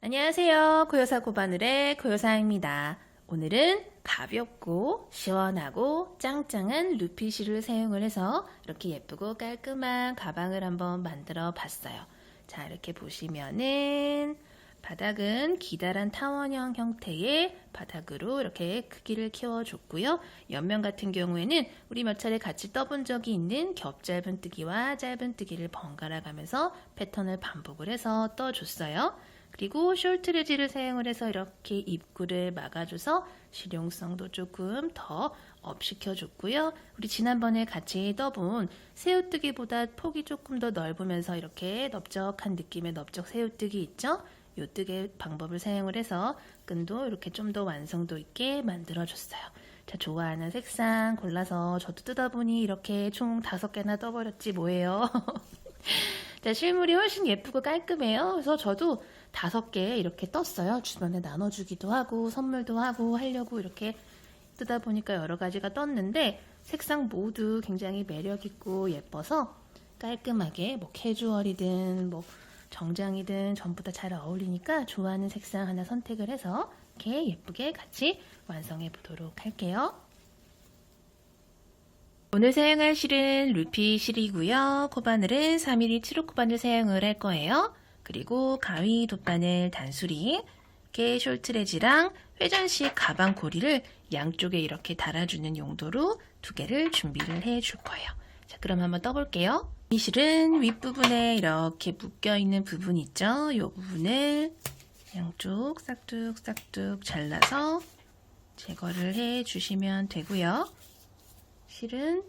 안녕하세요. 고요사 고바늘의 고요사입니다. 오늘은 가볍고 시원하고 짱짱한 루피실을 사용을 해서 이렇게 예쁘고 깔끔한 가방을 한번 만들어 봤어요. 자, 이렇게 보시면은 바닥은 기다란 타원형 형태의 바닥으로 이렇게 크기를 키워줬고요. 옆면 같은 경우에는 우리 몇 차례 같이 떠본 적이 있는 겹 짧은뜨기와 짧은뜨기를 번갈아 가면서 패턴을 반복을 해서 떠줬어요. 그리고 숄트레지를 사용을 해서 이렇게 입구를 막아줘서 실용성도 조금 더 업시켜줬고요. 우리 지난번에 같이 떠본 새우뜨기보다 폭이 조금 더 넓으면서 이렇게 넓적한 느낌의 넓적 새우뜨기 있죠? 요 뜨개 방법을 사용을 해서 끈도 이렇게 좀 더 완성도 있게 만들어줬어요. 자, 좋아하는 색상 골라서 저도 뜯다 보니 이렇게 총 5개나 떠버렸지 뭐예요. 자, 실물이 훨씬 예쁘고 깔끔해요. 그래서 저도 5개 이렇게 떴어요. 주변에 나눠주기도 하고 선물도 하고 하려고 이렇게 뜨다 보니까 여러 가지가 떴는데 색상 모두 굉장히 매력있고 예뻐서 깔끔하게 뭐 캐주얼이든 뭐 정장이든 전부 다 잘 어울리니까 좋아하는 색상 하나 선택을 해서 이렇게 예쁘게 같이 완성해 보도록 할게요. 오늘 사용할 실은 루피 실이고요. 코바늘은 3mm 7호 코바늘 사용을 할 거예요. 그리고 가위 돗바늘 단수리, 이렇게 숄트레지랑 회전식 가방 고리를 양쪽에 이렇게 달아주는 용도로 2개를 준비를 해줄 거예요. 자, 그럼 한번 떠볼게요. 이 실은 윗부분에 이렇게 묶여있는 부분 있죠? 이 부분을 양쪽 싹둑싹둑 잘라서 제거를 해주시면 되고요. 실은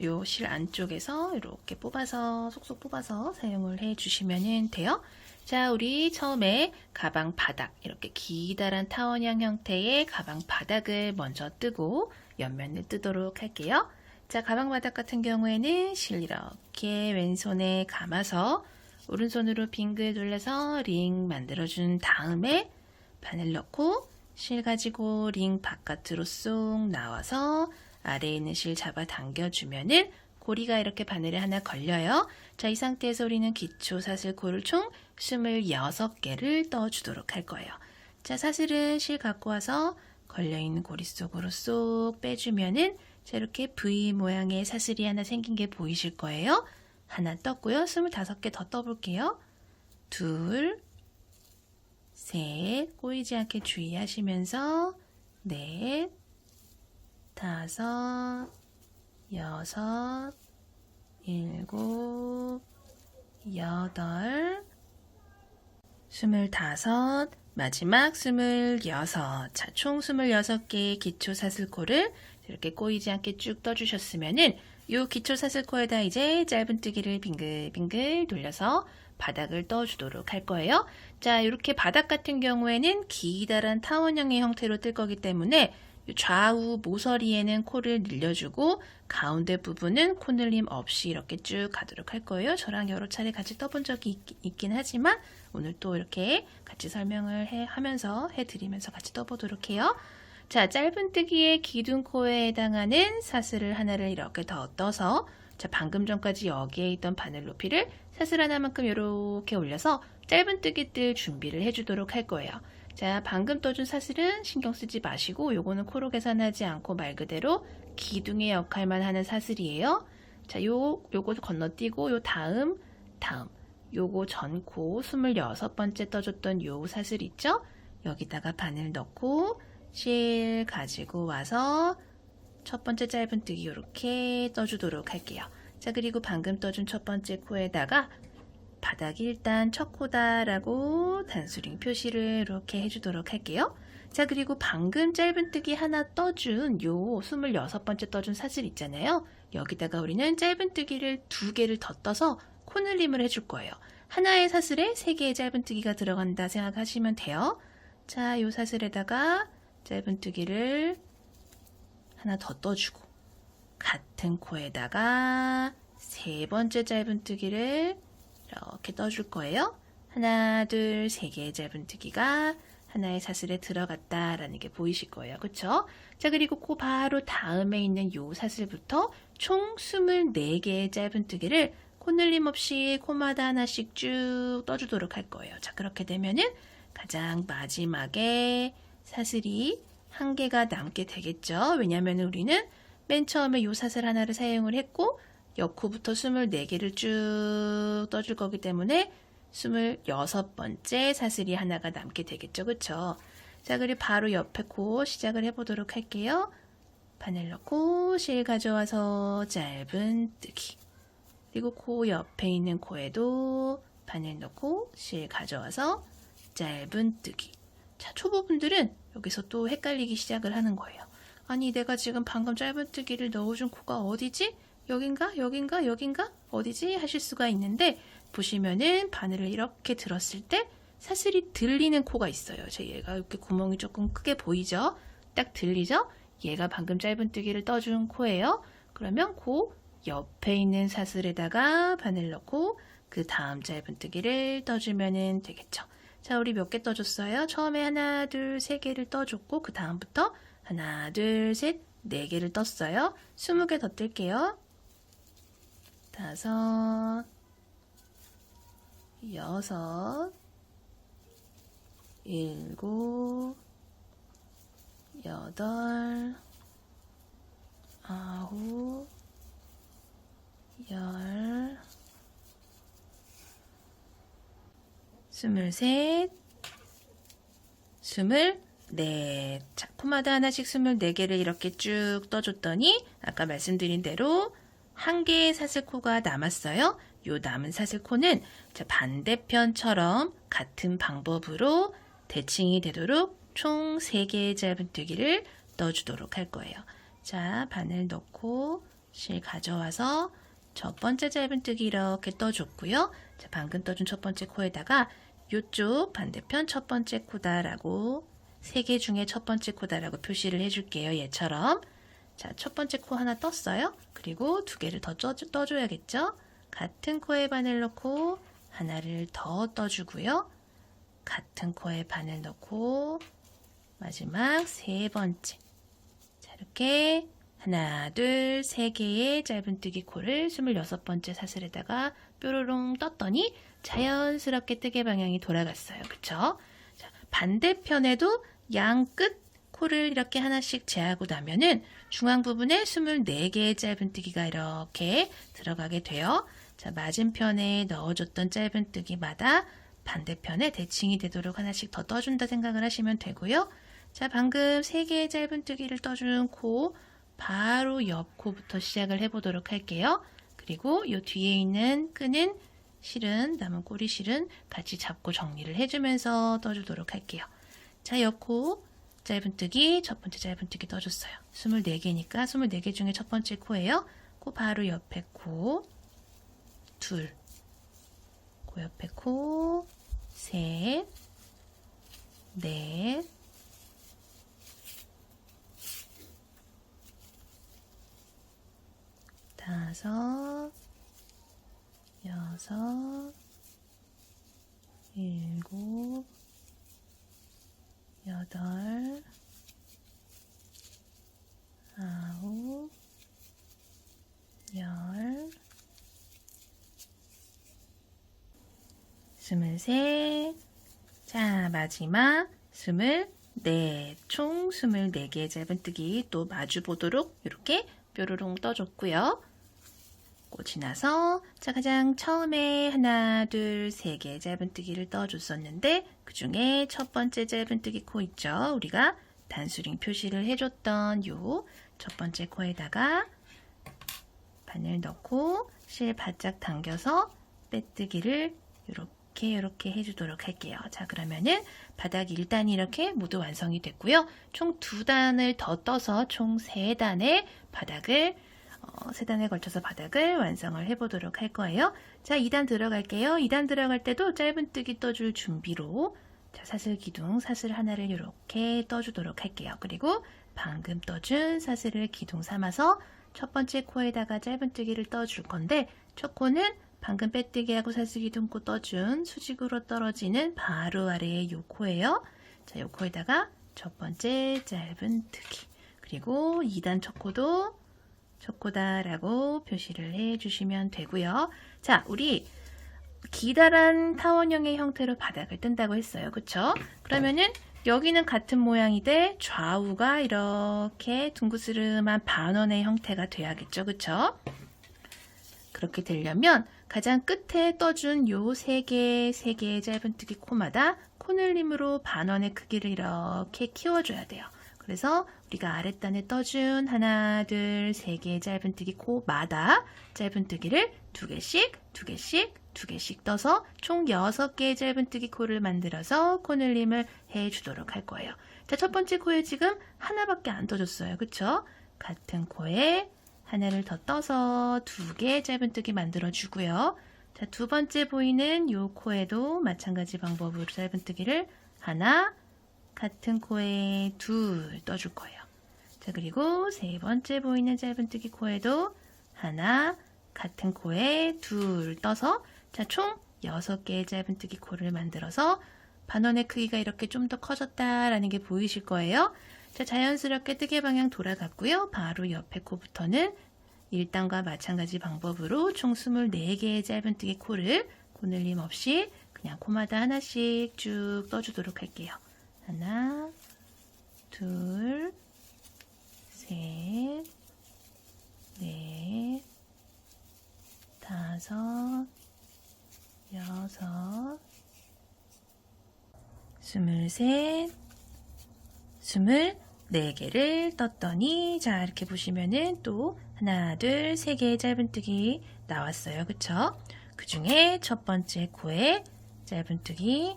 요 실 안쪽에서 이렇게 뽑아서 속속 뽑아서 사용을 해주시면 돼요. 자, 우리 처음에 가방 바닥 이렇게 기다란 타원형 형태의 가방 바닥을 먼저 뜨고 옆면을 뜨도록 할게요. 자, 가방 바닥 같은 경우에는 실 이렇게 왼손에 감아서 오른손으로 빙글 돌려서 링 만들어준 다음에 바늘 넣고 실 가지고 링 바깥으로 쏙 나와서 아래에 있는 실 잡아 당겨주면은 고리가 이렇게 바늘에 하나 걸려요. 자, 이 상태에서 우리는 기초 사슬코를 총 26개를 떠주도록 할 거예요. 자, 사슬은 실 갖고 와서 걸려있는 고리 속으로 쏙 빼주면은 자, 이렇게 V 모양의 사슬이 하나 생긴 게 보이실 거예요. 하나 떴고요. 25개 더 떠볼게요. 둘, 셋, 꼬이지 않게 주의하시면서 넷, 5, 6, 7, 8, 25, 마지막 26. 자, 총 26개의 기초 사슬코를 이렇게 꼬이지 않게 쭉 떠주셨으면은 이 기초 사슬코에다 이제 짧은뜨기를 빙글빙글 돌려서 바닥을 떠주도록 할 거예요. 자, 이렇게 바닥 같은 경우에는 기다란 타원형의 형태로 뜰 거기 때문에 좌우 모서리에는 코를 늘려주고 가운데 부분은 코늘림 없이 이렇게 쭉 가도록 할 거예요. 저랑 여러 차례 같이 떠본 적이 있긴 하지만 오늘 또 이렇게 같이 설명을 하면서 해드리면서 같이 떠보도록 해요. 자, 짧은뜨기의 기둥코에 해당하는 사슬을 하나를 이렇게 더 떠서 자, 방금 전까지 여기에 있던 바늘 높이를 사슬 하나만큼 이렇게 올려서 짧은뜨기 뜰 준비를 해주도록 할 거예요. 자, 방금 떠준 사슬은 신경 쓰지 마시고 요거는 코로 계산하지 않고 말 그대로 기둥의 역할만 하는 사슬이에요. 자, 요거 건너뛰고 요 다음 요거 전코 26번째 떠줬던 요 사슬 있죠? 여기다가 바늘 넣고 실 가지고 와서 첫 번째 짧은뜨기 이렇게 떠주도록 할게요. 자, 그리고 방금 떠준 첫 번째 코에다가 바닥이 일단 첫 코다라고 단수링 표시를 이렇게 해주도록 할게요. 자, 그리고 방금 짧은뜨기 하나 떠준 요 26번째 떠준 사슬 있잖아요. 여기다가 우리는 짧은뜨기를 2개를 더 떠서 코늘림을 해줄 거예요. 하나의 사슬에 3개의 짧은뜨기가 들어간다 생각하시면 돼요. 자, 요 사슬에다가 짧은뜨기를 하나 더 떠주고 같은 코에다가 3번째 짧은뜨기를 이렇게 떠줄 거예요. 하나, 둘, 3개의 짧은뜨기가 하나의 사슬에 들어갔다라는 게 보이실 거예요. 그쵸? 자, 그리고 그 바로 다음에 있는 요 사슬부터 총 24개의 짧은뜨기를 콧늘림 없이 코마다 하나씩 쭉 떠주도록 할 거예요. 자, 그렇게 되면은 가장 마지막에 사슬이 한 개가 남게 되겠죠. 왜냐하면 우리는 맨 처음에 요 사슬 하나를 사용을 했고 옆코부터 24개를 쭉 떠줄 거기 때문에 26번째 사슬이 하나가 남게 되겠죠. 그쵸? 자, 그리고 바로 옆에 코 시작을 해보도록 할게요. 바늘 넣고 실 가져와서 짧은뜨기. 그리고 코 옆에 있는 코에도 바늘 넣고 실 가져와서 짧은뜨기. 자, 초보분들은 여기서 또 헷갈리기 시작을 하는 거예요. 아니, 내가 지금 방금 짧은뜨기를 넣어준 코가 어디지? 여긴가? 여긴가? 여긴가? 어디지? 하실 수가 있는데 보시면은 바늘을 이렇게 들었을 때 사슬이 들리는 코가 있어요. 얘가 이렇게 구멍이 조금 크게 보이죠? 딱 들리죠? 얘가 방금 짧은뜨기를 떠준 코예요. 그러면 그 옆에 있는 사슬에다가 바늘 넣고 그 다음 짧은뜨기를 떠주면 되겠죠. 자, 우리 몇 개 떠줬어요? 처음에 하나, 둘, 세 개를 떠줬고 그 다음부터 하나, 둘, 셋, 네 개를 떴어요. 20개 더 뜰게요. 5, 6, 7, 8, 9, 10, 23, 24. 자, 코마다 하나씩 24개를 이렇게 쭉 떠줬더니 아까 말씀드린 대로 한 개의 사슬코가 남았어요. 요 남은 사슬코는 반대편처럼 같은 방법으로 대칭이 되도록 총 3개의 짧은뜨기를 떠주도록 할 거예요. 자, 바늘 넣고 실 가져와서 첫 번째 짧은뜨기 이렇게 떠줬고요. 자, 방금 떠준 첫 번째 코에다가 요쪽 반대편 첫 번째 코다라고 3개 중에 첫 번째 코다라고 표시를 해줄게요. 얘처럼. 자, 첫 번째 코 하나 떴어요. 그리고 2개를 더 떠줘야겠죠? 같은 코에 바늘 넣고 하나를 더 떠주고요. 같은 코에 바늘 넣고 마지막 3번째. 자, 이렇게 하나, 둘, 3개의 짧은뜨기 코를 26번째 사슬에다가 뾰로롱 떴더니 자연스럽게 뜨개 방향이 돌아갔어요. 그쵸? 자, 반대편에도 양 끝 코를 이렇게 하나씩 재하고 나면은 중앙 부분에 24개의 짧은뜨기가 이렇게 들어가게 돼요. 자, 맞은편에 넣어줬던 짧은뜨기마다 반대편에 대칭이 되도록 하나씩 더 떠준다 생각을 하시면 되고요. 자, 방금 3개의 짧은뜨기를 떠준 코 바로 옆 코부터 시작을 해보도록 할게요. 그리고 이 뒤에 있는 끈은 실은 남은 꼬리 실은 같이 잡고 정리를 해주면서 떠주도록 할게요. 자, 옆 코 짧은뜨기 첫 번째 짧은뜨기 떠줬어요. 24개니까 24개 중에 첫 번째 코예요. 코 바로 옆에 코 둘, 코 옆에 코 셋, 넷, 다섯, 여섯, 일곱, 여덟, 아홉, 열, 23. 자, 마지막 24. 총 24개의 짧은뜨기 또 마주 보도록 이렇게 뾰로롱 떠줬고요. 꽃이 나서 자, 가장 처음에 하나, 둘, 3개의 짧은뜨기를 떠줬었는데 그 중에 첫 번째 짧은뜨기 코 있죠. 우리가 단수링 표시를 해줬던 요 첫 번째 코에다가 바늘 넣고 실 바짝 당겨서 빼뜨기를 이렇게 해주도록 할게요. 자, 그러면은 바닥 1단이 이렇게 모두 완성이 됐고요. 총 2단을 더 떠서 총 3단의 바닥을 3단에 걸쳐서 바닥을 완성을 해보도록 할 거예요. 자, 2단 들어갈게요. 2단 들어갈 때도 짧은뜨기 떠줄 준비로 자, 사슬 기둥, 사슬 하나를 이렇게 떠주도록 할게요. 그리고 방금 떠준 사슬을 기둥 삼아서 첫 번째 코에다가 짧은뜨기를 떠줄 건데 첫 코는 방금 빼뜨기하고 사슬 기둥 코 떠준 수직으로 떨어지는 바로 아래의 요 코예요. 자, 요 코에다가 첫 번째 짧은뜨기 그리고 2단 첫 코도 첫 코다라고 표시를 해주시면 되고요. 자, 우리 기다란 타원형의 형태로 바닥을 뜬다고 했어요. 그쵸? 그러면은 여기는 같은 모양이 돼 좌우가 이렇게 둥그스름한 반원의 형태가 돼야겠죠. 그쵸? 그렇게 되려면 가장 끝에 떠준 요 세 개의 짧은뜨기 코마다 코늘림으로 반원의 크기를 이렇게 키워줘야 돼요. 그래서 우리가 아랫단에 떠준 하나, 둘, 세 개의 짧은뜨기 코마다 짧은뜨기를 두 개씩 떠서 총 6개의 짧은뜨기 코를 만들어서 코늘림을 해주도록 할 거예요. 자, 첫 번째 코에 지금 하나밖에 안 떠줬어요. 그쵸? 같은 코에 하나를 더 떠서 2개의 짧은뜨기 만들어 주고요. 자, 두 번째 보이는 요 코에도 마찬가지 방법으로 짧은뜨기를 하나, 같은 코에 2 떠줄 거예요. 자, 그리고 세 번째 보이는 짧은뜨기 코에도 하나, 같은 코에 2 떠서 자, 총 6개의 짧은뜨기 코를 만들어서 반원의 크기가 이렇게 좀 더 커졌다라는 게 보이실 거예요. 자, 자연스럽게 뜨개 방향 돌아갔고요. 바로 옆에 코부터는 1단과 마찬가지 방법으로 총 24개의 짧은뜨기 코를 코늘림 없이 그냥 코마다 하나씩 쭉 떠주도록 할게요. 하나, 둘, 셋, 넷, 다섯, 여섯, 23, 24개를 떴더니 자 이렇게 보시면은 또 하나, 둘, 세 개의 짧은뜨기 나왔어요. 그쵸? 그 중에 첫 번째 코에 짧은뜨기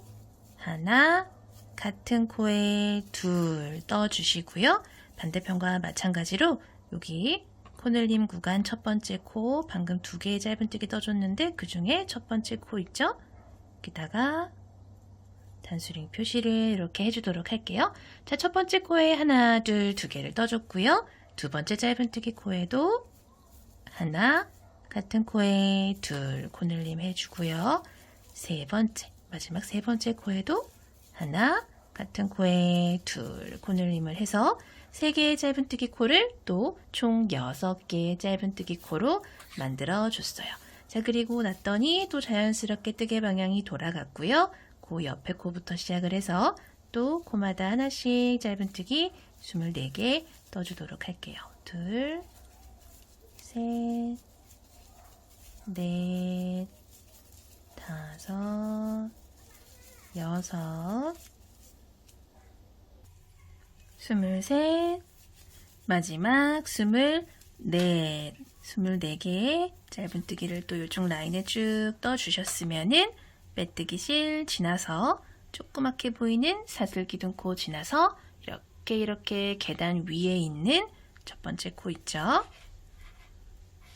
하나, 같은 코에 2 떠주시고요. 반대편과 마찬가지로 여기 코늘림 구간 첫 번째 코 방금 2개의 짧은뜨기 떠줬는데 그 중에 첫 번째 코 있죠? 여기다가 단수링 표시를 이렇게 해주도록 할게요. 자, 첫 번째 코에 하나, 둘, 2개를 떠줬고요. 두 번째 짧은뜨기 코에도 하나, 같은 코에 2 코늘림 해주고요. 세 번째, 마지막 세 번째 코에도 하나, 같은 코에 2 코늘림을 해서 3개의 짧은뜨기 코를 또 총 6개의 짧은뜨기 코로 만들어 줬어요. 자, 그리고 났더니 또 자연스럽게 뜨개 방향이 돌아갔고요. 그 옆에 코부터 시작을 해서 또 코마다 하나씩 짧은뜨기 24개 떠주도록 할게요. 둘, 셋, 넷, 다섯, 여섯, 23, 마지막 24, 24개의 짧은뜨기를 또 이쪽 라인에 쭉 떠주셨으면은 빼뜨기 실 지나서 조그맣게 보이는 사슬기둥코 지나서 이렇게 계단 위에 있는 첫 번째 코 있죠?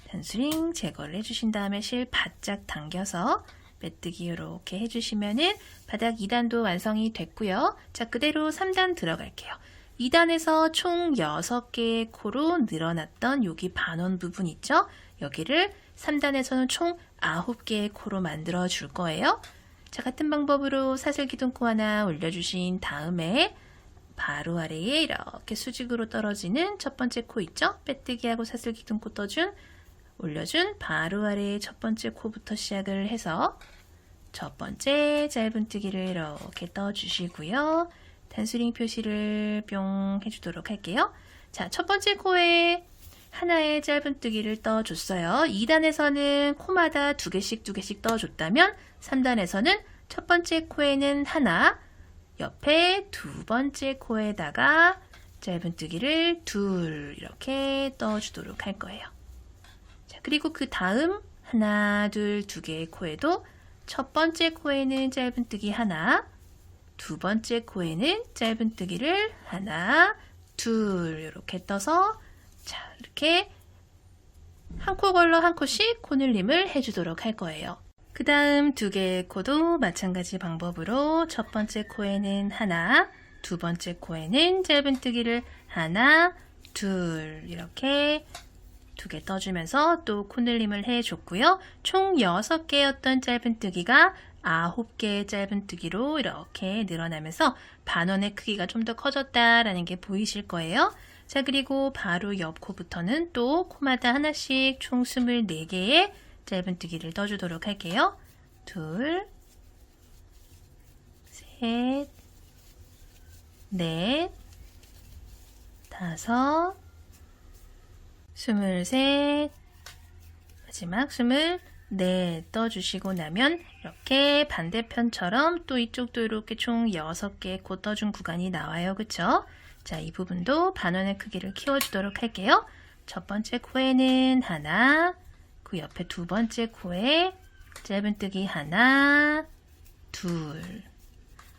단수링 제거를 해주신 다음에 실 바짝 당겨서 빼뜨기 이렇게 해주시면은 바닥 2단도 완성이 됐고요. 자, 그대로 3단 들어갈게요. 2단에서 총 6개의 코로 늘어났던 여기 반원 부분 있죠? 여기를 3단에서는 총 9개의 코로 만들어 줄 거예요. 자, 같은 방법으로 사슬기둥코 하나 올려주신 다음에 바로 아래에 이렇게 수직으로 떨어지는 첫 번째 코 있죠? 빼뜨기하고 사슬기둥코 올려준 바로 아래에 첫 번째 코부터 시작을 해서 첫 번째 짧은뜨기를 이렇게 떠주시고요. 단수링 표시를 뿅 해주도록 할게요. 자, 첫 번째 코에 하나의 짧은뜨기를 떠줬어요. 2단에서는 코마다 2개씩 떠줬다면 3단에서는 첫 번째 코에는 하나, 옆에 두 번째 코에다가 짧은뜨기를 2 이렇게 떠주도록 할 거예요. 자, 그리고 그 다음 하나, 둘, 2개의 코에도 첫 번째 코에는 짧은뜨기 하나, 두 번째 코에는 짧은뜨기를 하나, 둘 이렇게 떠서 자, 이렇게 한 코 걸러 한 코씩 코늘림을 해주도록 할 거예요. 그 다음 2개의 코도 마찬가지 방법으로 첫 번째 코에는 하나, 두 번째 코에는 짧은뜨기를 하나, 둘 이렇게 2개 떠주면서 또 코늘림을 해줬고요. 총 6개였던 짧은뜨기가 9개의 짧은뜨기로 이렇게 늘어나면서 반원의 크기가 좀 더 커졌다라는 게 보이실 거예요. 자, 그리고 바로 옆 코부터는 또 코마다 하나씩 총 24개의 짧은뜨기를 떠주도록 할게요. 둘, 셋, 넷, 다섯, 23, 마지막 24 떠주시고 나면 이렇게 반대편처럼 또 이쪽도 이렇게 총 6개 코 떠준 구간이 나와요. 그쵸? 자, 이 부분도 반원의 크기를 키워주도록 할게요. 첫 번째 코에는 하나, 그 옆에 두 번째 코에 짧은뜨기 하나, 둘,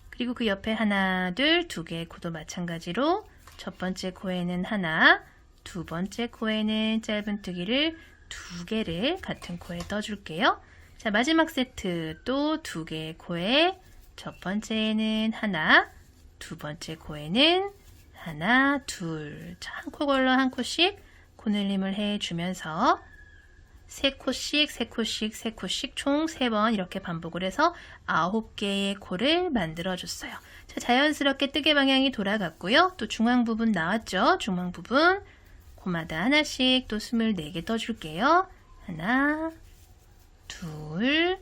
그리고 그 옆에 하나, 둘, 두 개의 코도 마찬가지로 첫 번째 코에는 하나, 두 번째 코에는 짧은뜨기를 두 개를 같은 코에 떠줄게요. 자, 마지막 세트 또 두 개의 코에 첫 번째에는 하나, 두 번째 코에는 하나, 둘. 자, 한 코 걸러 한 코씩 코늘림을 해주면서 세 코씩, 세 코씩, 세 코씩 총 3번 이렇게 반복을 해서 9개의 코를 만들어줬어요. 자, 자연스럽게 뜨개 방향이 돌아갔고요. 또 중앙 부분 나왔죠? 중앙 부분. 코마다 하나씩 또 24개 떠줄게요. 하나, 둘,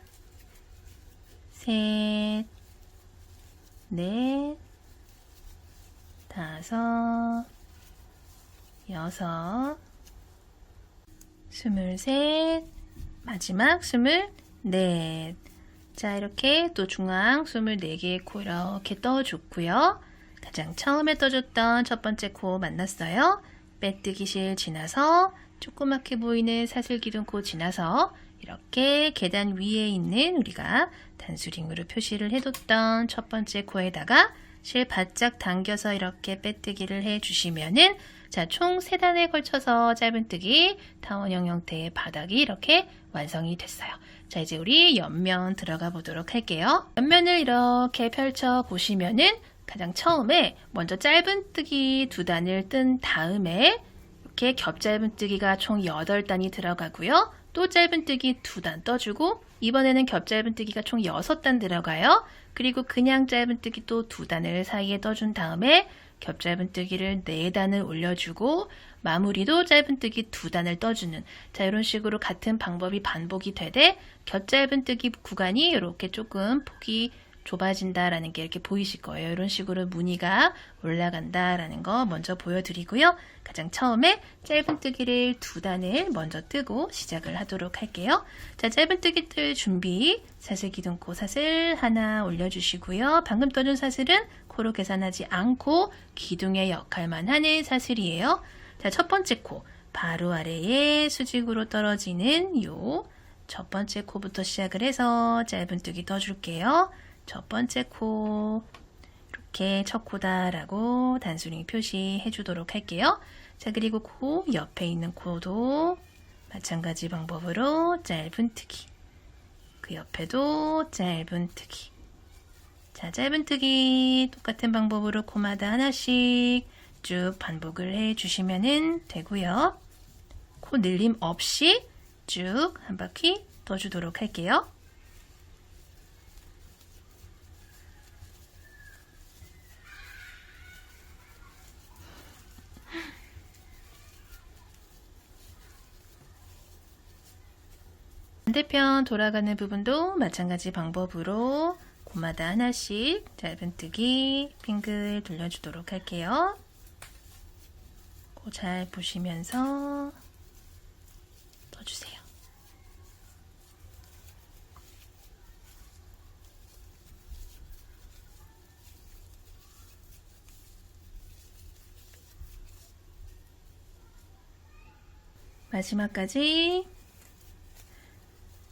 셋, 넷, 다섯, 여섯, 23, 마지막 24. 자, 이렇게 또 중앙 24개의 코 이렇게 떠줬고요. 가장 처음에 떠줬던 첫 번째 코 만났어요. 빼뜨기실 지나서 조그맣게 보이는 사슬기둥 코 지나서 이렇게 계단 위에 있는 우리가 단수링으로 표시를 해뒀던 첫 번째 코에다가 실 바짝 당겨서 이렇게 빼뜨기를 해주시면은 자, 총 3단에 걸쳐서 짧은뜨기 타원형 형태의 바닥이 이렇게 완성이 됐어요. 자, 이제 우리 옆면 들어가 보도록 할게요. 옆면을 이렇게 펼쳐 보시면은 가장 처음에 먼저 짧은뜨기 2단을 뜬 다음에 이렇게 겹짧은뜨기가 총 8단이 들어가고요. 또 짧은뜨기 2단 떠주고 이번에는 겹짧은뜨기가 총 6단 들어가요. 그리고 그냥 짧은뜨기 또 2단을 사이에 떠준 다음에 겹짧은뜨기를 4단을 올려주고 마무리도 짧은뜨기 2단을 떠주는 자, 이런 식으로 같은 방법이 반복이 되되 겹짧은뜨기 구간이 이렇게 조금 폭이 좁아진다라는 게 이렇게 보이실 거예요. 이런 식으로 무늬가 올라간다라는 거 먼저 보여드리고요. 가장 처음에 짧은뜨기를 2단을 먼저 뜨고 시작을 하도록 할게요. 자, 짧은뜨기 뜰 준비. 사슬기둥코 사슬 하나 올려주시고요. 방금 떠준 사슬은 코로 계산하지 않고 기둥의 역할만 하는 사슬이에요. 자, 첫 번째 코 바로 아래에 수직으로 떨어지는 요 첫 번째 코부터 시작을 해서 짧은뜨기 떠줄게요. 첫 번째 코 이렇게 첫 코다라고 단수링 표시해 주도록 할게요. 자, 그리고 코 옆에 있는 코도 마찬가지 방법으로 짧은뜨기 그 옆에도 짧은뜨기 자, 짧은뜨기 똑같은 방법으로 코마다 하나씩 쭉 반복을 해 주시면 되고요. 코 늘림 없이 쭉 한 바퀴 떠주도록 할게요. 반대편 돌아가는 부분도 마찬가지 방법으로 코마다 하나씩 짧은뜨기 빙글 돌려주도록 할게요. 코 잘 보시면서 떠주세요. 마지막까지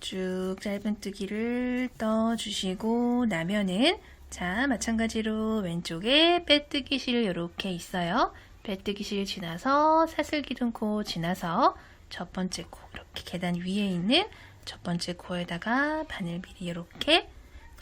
쭉 짧은뜨기를 떠주시고 나면은 자, 마찬가지로 왼쪽에 빼뜨기실 이렇게 있어요. 빼뜨기실 지나서 사슬기둥코 지나서 첫 번째 코 이렇게 계단 위에 있는 첫 번째 코에다가 바늘 미리 이렇게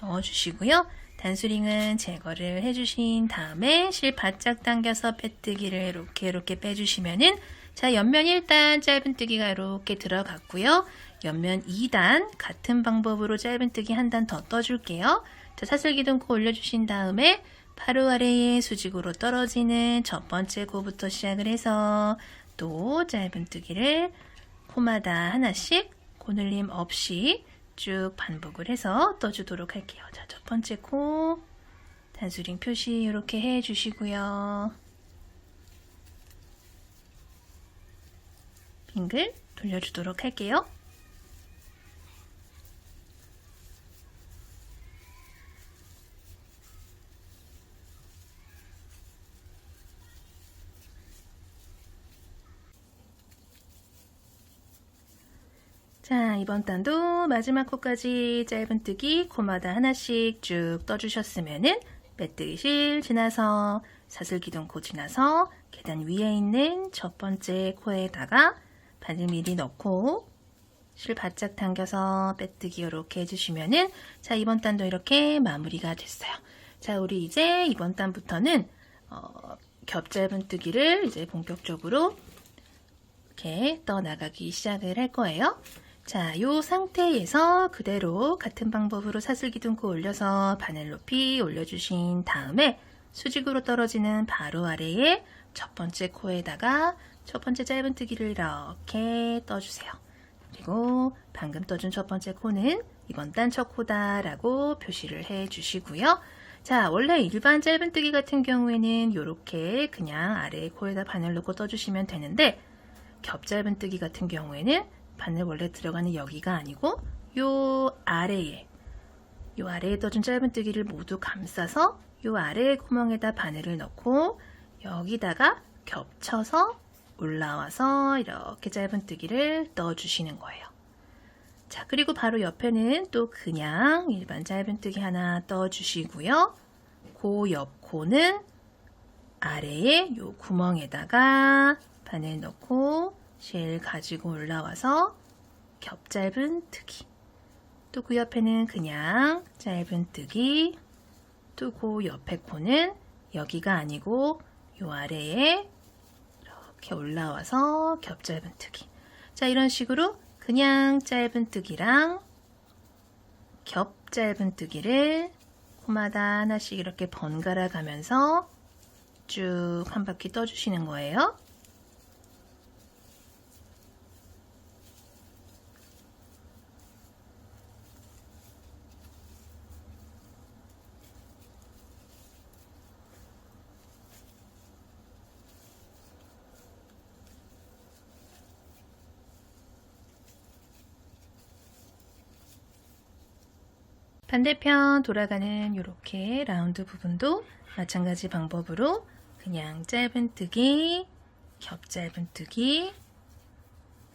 넣어주시고요. 단수링은 제거를 해주신 다음에 실 바짝 당겨서 빼뜨기를 이렇게 빼주시면은 자, 옆면 1단 짧은뜨기가 이렇게 들어갔고요. 옆면 2단 같은 방법으로 짧은뜨기 한 단 더 떠줄게요. 자, 사슬기둥코 올려주신 다음에 바로 아래에 수직으로 떨어지는 첫 번째 코부터 시작을 해서 또 짧은뜨기를 코마다 하나씩 코늘림 없이 쭉 반복을 해서 떠주도록 할게요. 자, 첫 번째 코 단수링 표시 이렇게 해주시고요. 빙글 돌려주도록 할게요. 자, 이번 단도 마지막 코까지 짧은뜨기 코마다 하나씩 쭉 떠주셨으면은 빼뜨기 실 지나서 사슬기둥 코 지나서 계단 위에 있는 첫 번째 코에다가 바늘 미리 넣고 실 바짝 당겨서 빼뜨기 이렇게 해주시면은 자, 이번 단도 이렇게 마무리가 됐어요. 자, 우리 이제 이번 단부터는 겹 짧은뜨기를 이제 본격적으로 이렇게 떠나가기 시작을 할 거예요. 자, 이 상태에서 그대로 같은 방법으로 사슬기둥코 올려서 바늘 높이 올려주신 다음에 수직으로 떨어지는 바로 아래에 첫 번째 코에다가 첫 번째 짧은뜨기를 이렇게 떠주세요. 그리고 방금 떠준 첫 번째 코는 이번 단 첫 코다 라고 표시를 해 주시고요. 자, 원래 일반 짧은뜨기 같은 경우에는 이렇게 그냥 아래 코에다 바늘 넣고 떠주시면 되는데 겹 짧은뜨기 같은 경우에는 바늘 원래 들어가는 여기가 아니고 요 아래에 떠준 짧은뜨기를 모두 감싸서 요 아래 구멍에다 바늘을 넣고 여기다가 겹쳐서 올라와서 이렇게 짧은뜨기를 넣어주시는 거예요. 자, 그리고 바로 옆에는 또 그냥 일반 짧은뜨기 하나 떠주시고요. 그 옆 코는 아래에 요 구멍에다가 바늘 넣고 실 가지고 올라와서 겹 짧은뜨기, 또 그 옆에는 그냥 짧은뜨기, 또 그 옆에 코는 여기가 아니고 요 아래에 이렇게 올라와서 겹 짧은뜨기. 자, 이런 식으로 그냥 짧은뜨기랑 겹 짧은뜨기를 코마다 하나씩 이렇게 번갈아 가면서 쭉 한 바퀴 떠주시는 거예요. 반대편 돌아가는 이렇게 라운드 부분도 마찬가지 방법으로 그냥 짧은뜨기, 겹 짧은뜨기,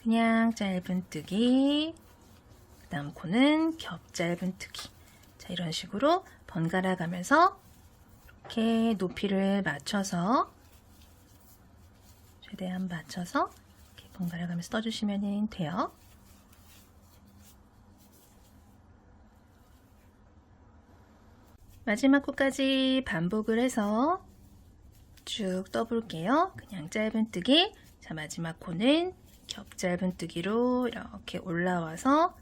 그냥 짧은뜨기, 그 다음 코는 겹 짧은뜨기. 자, 이런 식으로 번갈아 가면서 이렇게 높이를 맞춰서 최대한 맞춰서 이렇게 번갈아 가면서 떠주시면 돼요. 마지막 코까지 반복을 해서 쭉 떠볼게요. 그냥 짧은뜨기. 자, 마지막 코는 겹 짧은뜨기로 이렇게 올라와서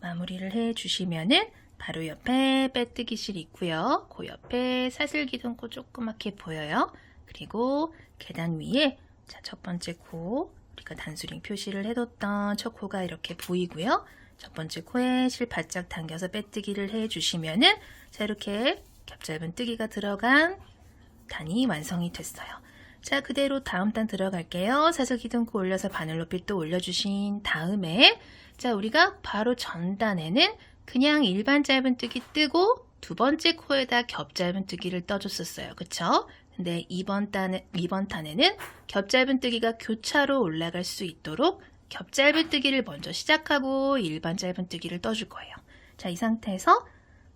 마무리를 해주시면은 바로 옆에 빼뜨기 실 있고요. 그 옆에 사슬기둥코 조그맣게 보여요. 그리고 계단 위에 자, 첫 번째 코, 우리가 단수링 표시를 해뒀던 첫 코가 이렇게 보이고요. 첫 번째 코에 실 바짝 당겨서 빼뜨기를 해주시면은 자, 이렇게 겹 짧은뜨기가 들어간 단이 완성이 됐어요. 자, 그대로 다음 단 들어갈게요. 사슬기둥코 올려서 바늘 높이 또 올려주신 다음에 자, 우리가 바로 전 단에는 그냥 일반 짧은뜨기 뜨고 두 번째 코에다 겹 짧은뜨기를 떠줬었어요. 그쵸? 근데 이번 단에는 겹 짧은뜨기가 교차로 올라갈 수 있도록 겹 짧은뜨기를 먼저 시작하고 일반 짧은뜨기를 떠줄 거예요. 자, 이 상태에서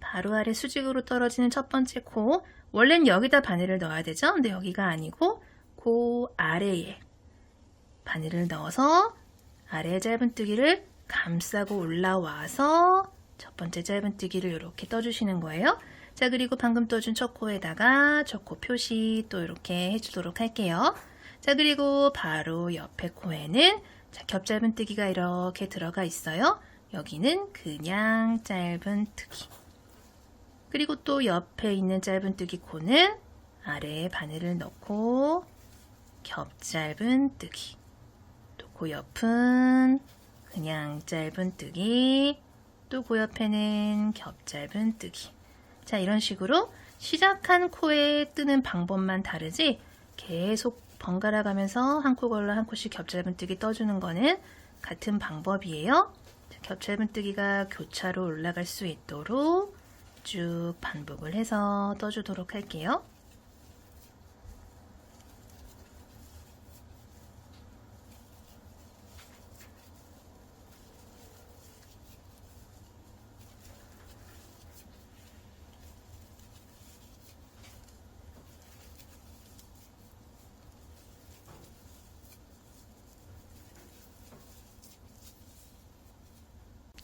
바로 아래 수직으로 떨어지는 첫 번째 코, 원래는 여기다 바늘을 넣어야 되죠? 근데 여기가 아니고 그 아래에 바늘을 넣어서 아래 짧은뜨기를 감싸고 올라와서 첫 번째 짧은뜨기를 이렇게 떠주시는 거예요. 자, 그리고 방금 떠준 첫 코에다가 첫 코 표시 또 이렇게 해주도록 할게요. 자, 그리고 바로 옆에 코에는 자, 겹 짧은뜨기가 이렇게 들어가 있어요. 여기는 그냥 짧은뜨기. 그리고 또 옆에 있는 짧은뜨기 코는 아래에 바늘을 넣고 겹 짧은뜨기. 또 그 옆은 그냥 짧은뜨기, 또 그 옆에는 겹 짧은뜨기. 자, 이런 식으로 시작한 코에 뜨는 방법만 다르지 계속 번갈아 가면서 한 코 걸러 한 코씩 겹 짧은뜨기 떠주는 거는 같은 방법이에요. 자, 겹 짧은뜨기가 교차로 올라갈 수 있도록 쭉 반복을 해서 떠주도록 할게요.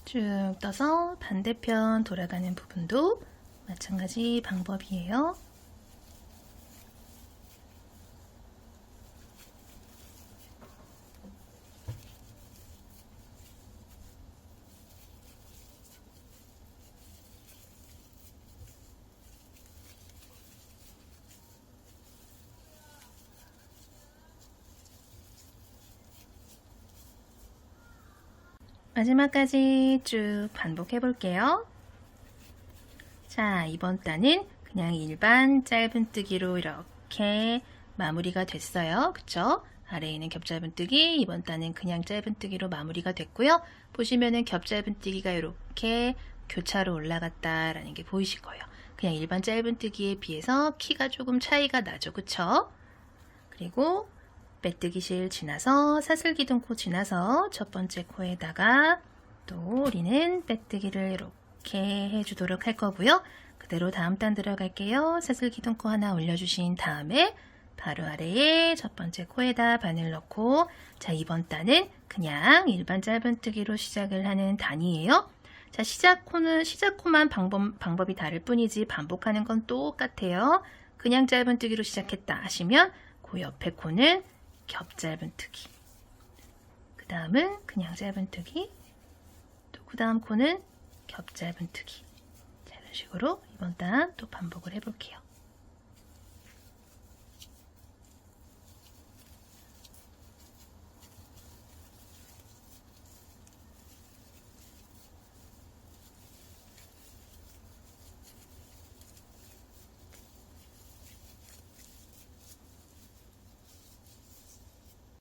쭉 떠서 반대편 돌아가는 부분도 마찬가지 방법이에요. 마지막까지 쭉 반복해 볼게요. 자, 이번 단은 그냥 일반 짧은뜨기로 이렇게 마무리가 됐어요. 그쵸? 아래에 있는 겹 짧은뜨기, 이번 단은 그냥 짧은뜨기로 마무리가 됐고요. 보시면은 겹 짧은뜨기가 이렇게 교차로 올라갔다라는 게 보이실 거예요. 그냥 일반 짧은뜨기에 비해서 키가 조금 차이가 나죠. 그쵸? 그리고 빼뜨기실 지나서 사슬기둥코 지나서 첫 번째 코에다가 또 우리는 빼뜨기를 이렇게 해주도록 할 거고요. 그대로 다음 단 들어갈게요. 사슬기둥코 하나 올려주신 다음에 바로 아래에 첫 번째 코에다 바늘 넣고, 자, 이번 단은 그냥 일반 짧은뜨기로 시작을 하는 단이에요. 자, 시작 코만 방법이 다를 뿐이지 반복하는 건 똑같아요. 그냥 짧은뜨기로 시작했다 하시면 그 옆에 코는 겹 짧은뜨기, 그 다음은 그냥 짧은뜨기, 또 그 다음 코는 겹 짧은뜨기. 자, 이런 식으로 이번 단 또 반복을 해볼게요.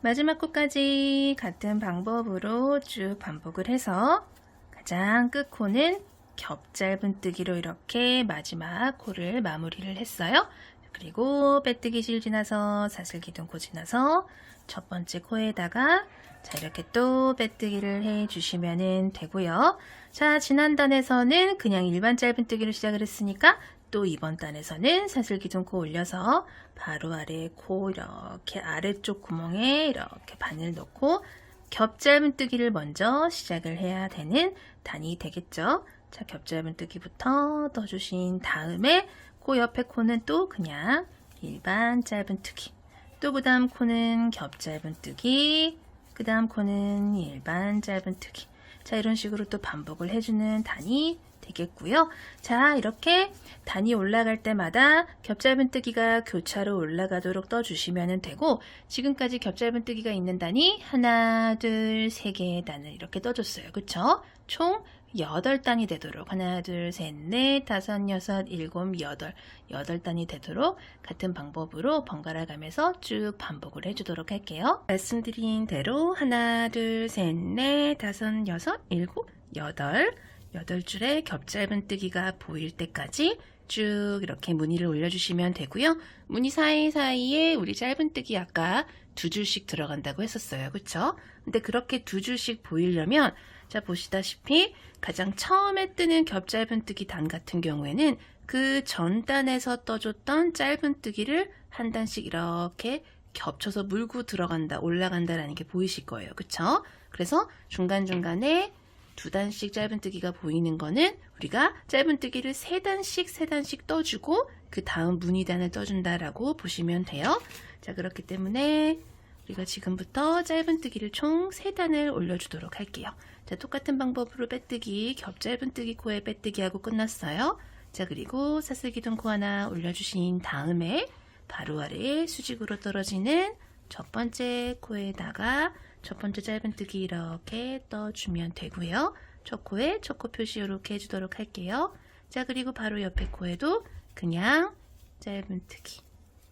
마지막 코까지 같은 방법으로 쭉 반복을 해서 가장 끝 코는 겹 짧은뜨기로 이렇게 마지막 코를 마무리를 했어요. 그리고 빼뜨기실 지나서 사슬기둥코 지나서 첫 번째 코에다가 자, 이렇게 또 빼뜨기를 해주시면 되고요. 자, 지난 단에서는 그냥 일반 짧은뜨기로 시작을 했으니까 또 이번 단에서는 사슬기둥코 올려서 바로 아래 코 이렇게 아래쪽 구멍에 이렇게 바늘 넣고 겹 짧은뜨기를 먼저 시작을 해야 되는 단이 되겠죠. 자, 겹 짧은뜨기부터 떠주신 다음에 그 옆에 코는 또 그냥 일반 짧은뜨기, 또 그 다음 코는 겹 짧은뜨기, 그 다음 코는 일반 짧은뜨기. 자, 이런 식으로 또 반복을 해주는 단이 되겠고요. 자, 이렇게 단이 올라갈 때마다 겹 짧은뜨기가 교차로 올라가도록 떠주시면 되고, 지금까지 겹 짧은뜨기가 있는 단이 하나, 둘, 세 개의 단을 이렇게 떠줬어요. 그쵸? 총 8단이 되도록 하나, 둘, 셋, 넷, 다섯, 여섯, 일곱, 여덟 8단이 되도록 같은 방법으로 번갈아 가면서 쭉 반복을 해주도록 할게요. 말씀드린 대로 하나, 둘, 셋, 넷, 다섯, 여섯, 일곱, 여덟 8줄의 겹 짧은뜨기가 보일 때까지 쭉 이렇게 무늬를 올려주시면 되고요. 무늬 사이사이에 우리 짧은뜨기 아까 2줄씩 들어간다고 했었어요. 그쵸? 근데 그렇게 2줄씩 보이려면 자, 보시다시피 가장 처음에 뜨는 겹 짧은뜨기 단 같은 경우에는 그 전 단에서 떠줬던 짧은뜨기를 한 단씩 이렇게 겹쳐서 물고 들어간다, 올라간다라는 게 보이실 거예요. 그쵸? 그래서 중간중간에 2단씩 짧은뜨기가 보이는 거는 우리가 짧은뜨기를 3단씩 떠주고 그 다음 무늬단을 떠준다라고 보시면 돼요. 자, 그렇기 때문에 우리가 지금부터 짧은뜨기를 총 3단을 올려주도록 할게요. 자, 똑같은 방법으로 빼뜨기, 겹 짧은뜨기 코에 빼뜨기하고 끝났어요. 자, 그리고 사슬기둥코 하나 올려주신 다음에 바로 아래에 수직으로 떨어지는 첫 번째 코에다가 첫 번째 짧은뜨기 이렇게 떠주면 되고요. 첫 코에 첫 코 표시 이렇게 해주도록 할게요. 자, 그리고 바로 옆에 코에도 그냥 짧은뜨기,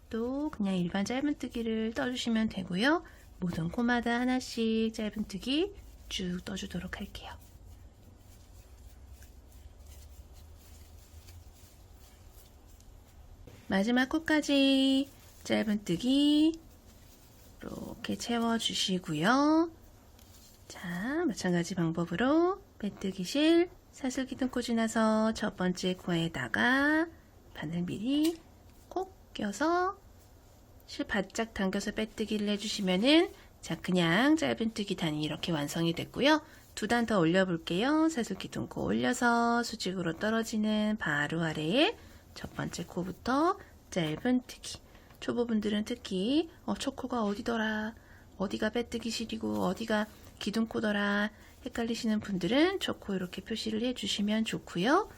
또 그냥 일반 짧은뜨기를 떠주시면 되고요. 모든 코마다 하나씩 짧은뜨기 쭉 떠주도록 할게요. 마지막 코까지 짧은뜨기 이렇게 채워주시고요. 자, 마찬가지 방법으로 빼뜨기 실 사슬기 뚫고 지나서 첫 번째 코에다가 바늘 미리 콕 껴서 실 바짝 당겨서 빼뜨기를 해주시면은, 자, 그냥 짧은뜨기 단이 이렇게 완성이 됐고요. 두 단 더 올려볼게요. 사슬기 뚫고 올려서 수직으로 떨어지는 바로 아래에 첫 번째 코부터 짧은뜨기. 초보분들은 특히 첫 코가 어디더라, 어디가 빼뜨기 실이고 어디가 기둥코더라 헷갈리시는 분들은 첫 코 이렇게 표시를 해주시면 좋고요.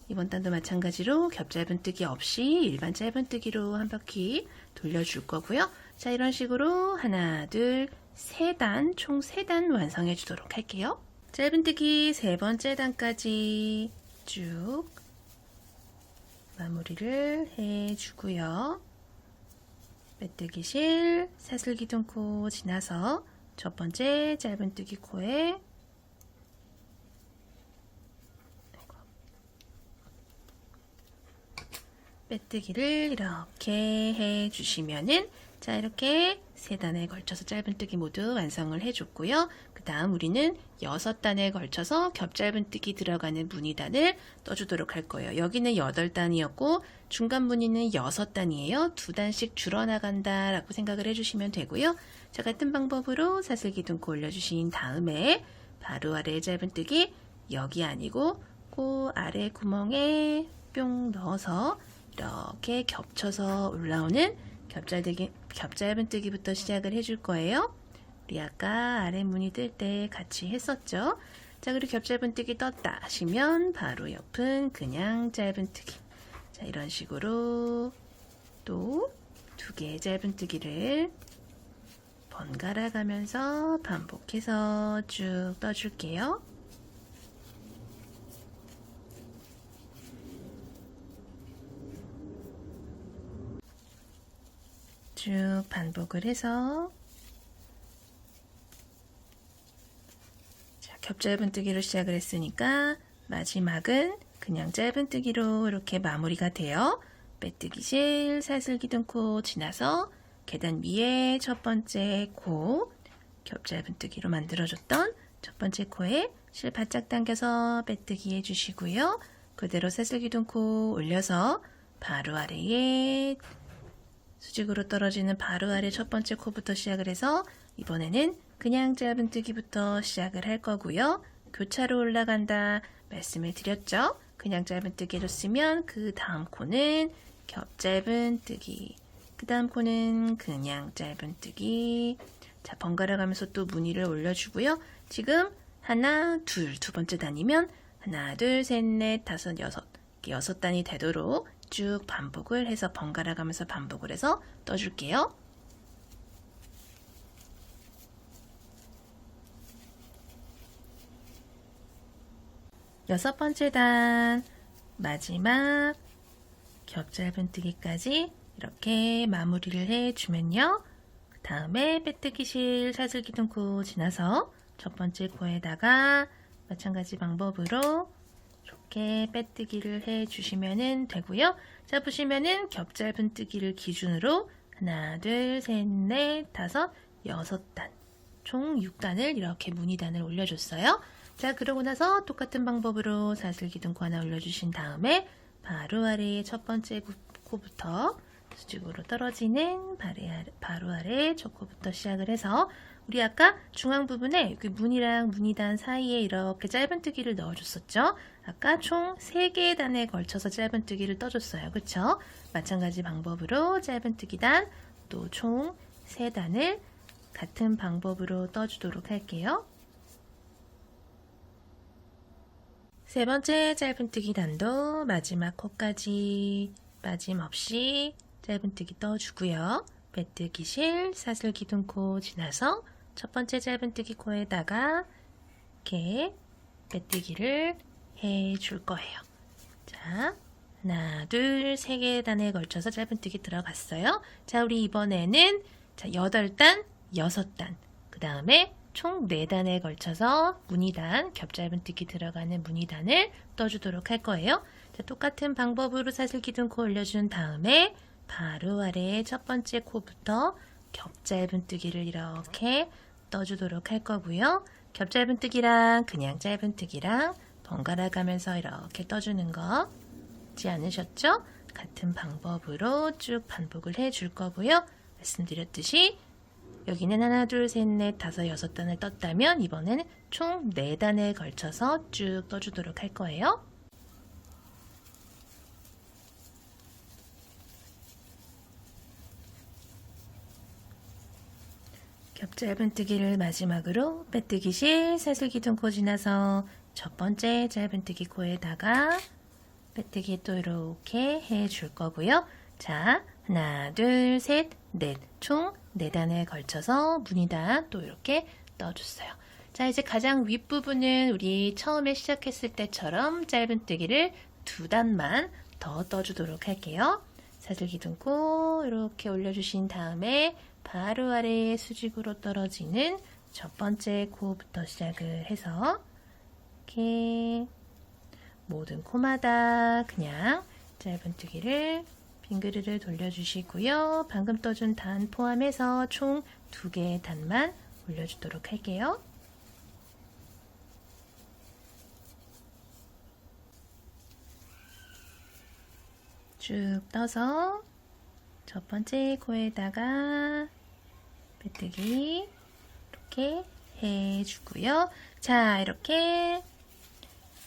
이번 단도 마찬가지로 겹 짧은뜨기 없이 일반 짧은뜨기로 한 바퀴 돌려줄 거고요. 자, 이런 식으로 하나, 둘, 세 단, 총 3단 완성해 주도록 할게요. 짧은뜨기 세 번째 단까지 쭉 마무리를 해주고요. 빼뜨기 실 사슬기 뚫고 지나서 첫 번째 짧은뜨기 코에 빼뜨기를 이렇게 해주시면은, 자, 이렇게 3단에 걸쳐서 짧은뜨기 모두 완성을 해줬고요. 그 다음 우리는 6단에 걸쳐서 겹 짧은뜨기 들어가는 무늬단을 떠주도록 할 거예요. 여기는 8단이었고 중간 무늬는 6단이에요. 2단씩 줄어나간다 라고 생각을 해주시면 되고요. 자, 같은 방법으로 사슬기 뚫고 올려주신 다음에 바로 아래 짧은뜨기, 여기 아니고 그 아래 구멍에 뿅 넣어서 이렇게 겹쳐서 올라오는 겹 짧은뜨기부터 시작을 해줄 거예요. 우리 아까 아래 무늬 뜰 때 같이 했었죠. 자, 그리고 겹 짧은뜨기 떴다 하시면 바로 옆은 그냥 짧은뜨기. 자, 이런 식으로 또 2개의 짧은뜨기를 번갈아 가면서 반복해서 쭉 떠줄게요. 쭉 반복을 해서, 자, 겹 짧은뜨기로 시작을 했으니까 마지막은 그냥 짧은뜨기로 이렇게 마무리가 돼요. 빼뜨기 실 사슬기 뚫고 지나서 계단 위에 첫 번째 코 겹 짧은뜨기로 만들어줬던 첫 번째 코에 실 바짝 당겨서 빼뜨기 해주시고요. 그대로 사슬기 뚫고 올려서 바로 아래에 수직으로 떨어지는 바로 아래 첫 번째 코부터 시작을 해서 이번에는 그냥 짧은뜨기부터 시작을 할 거고요. 교차로 올라간다 말씀을 드렸죠. 그냥 짧은뜨기로 쓰면 그 다음 코는 겹 짧은뜨기, 그 다음 코는 그냥 짧은뜨기. 자, 번갈아 가면서 또 무늬를 올려주고요. 지금 하나, 둘, 두 번째 단이면 하나, 둘, 셋, 넷, 다섯, 여섯, 6단이 되도록 쭉 반복을 해서 번갈아 가면서 반복을 해서 떠줄게요. 여섯 번째 단 마지막 겹 짧은뜨기까지 이렇게 마무리를 해주면요. 그 다음에 빼뜨기 실 사슬기 뚫고 지나서 첫 번째 코에다가 마찬가지 방법으로 이렇게 빼뜨기를 해주시면 되고요. 자, 보시면은 겹 짧은뜨기를 기준으로 하나, 둘, 셋, 넷, 다섯, 6단, 총 6단을 이렇게 무늬단을 올려줬어요. 자, 그러고 나서 똑같은 방법으로 사슬기 뚫고 하나 올려주신 다음에 바로 아래에 첫 번째 코부터 수직으로 떨어지는 바로 아래 첫 코부터 시작을 해서, 우리 아까 중앙 부분에 무늬랑 무늬단 사이에 이렇게 짧은뜨기를 넣어줬었죠. 아까 총 3개의 단에 걸쳐서 짧은뜨기를 떠줬어요. 그쵸? 마찬가지 방법으로 짧은뜨기 단 또 총 3단을 같은 방법으로 떠주도록 할게요. 세 번째 짧은뜨기 단도 마지막 코까지 빠짐없이 짧은뜨기 떠주고요. 빼뜨기 실 사슬기 뚫고 지나서 첫 번째 짧은뜨기 코에다가 이렇게 빼뜨기를 해줄 거예요. 자, 하나, 둘, 세 계단에 걸쳐서 짧은뜨기 들어갔어요. 자, 우리 이번에는 자, 8단, 6단, 그 다음에 총 4단에 걸쳐서 무늬단, 겹짧은뜨기 들어가는 무늬단을 떠주도록 할 거예요. 자, 똑같은 방법으로 사슬기둥 코 올려준 다음에 바로 아래에 첫 번째 코부터 겹짧은뜨기를 이렇게 떠주도록 할 거고요. 겹짧은뜨기랑 그냥 짧은뜨기랑 번갈아 가면서 이렇게 떠주는 거 잊지 않으셨죠? 같은 방법으로 쭉 반복을 해줄 거고요. 말씀드렸듯이 여기는 하나, 둘, 셋, 넷, 다섯, 6단을 떴다면 이번에는 총 4단에 걸쳐서 쭉 떠주도록 할 거예요. 겹짧은뜨기를 마지막으로 빼뜨기실 사슬기둥 코 지나서 첫 번째 짧은뜨기 코에다가 빼뜨기 또 이렇게 해줄 거고요. 자, 하나, 둘, 셋, 넷, 총 4단에 걸쳐서 무늬단 또 이렇게 떠줬어요. 자, 이제 가장 윗부분은 우리 처음에 시작했을 때처럼 짧은뜨기를 2단만 더 떠주도록 할게요. 사슬기둥 코 이렇게 올려주신 다음에 바로 아래에 수직으로 떨어지는 첫 번째 코부터 시작을 해서 이렇게 모든 코마다 그냥 짧은뜨기를 빙그르르 돌려주시고요. 방금 떠준 단 포함해서 총 2개의 단만 올려주도록 할게요. 쭉 떠서 첫 번째 코에다가 빼뜨기 이렇게 해주고요. 자, 이렇게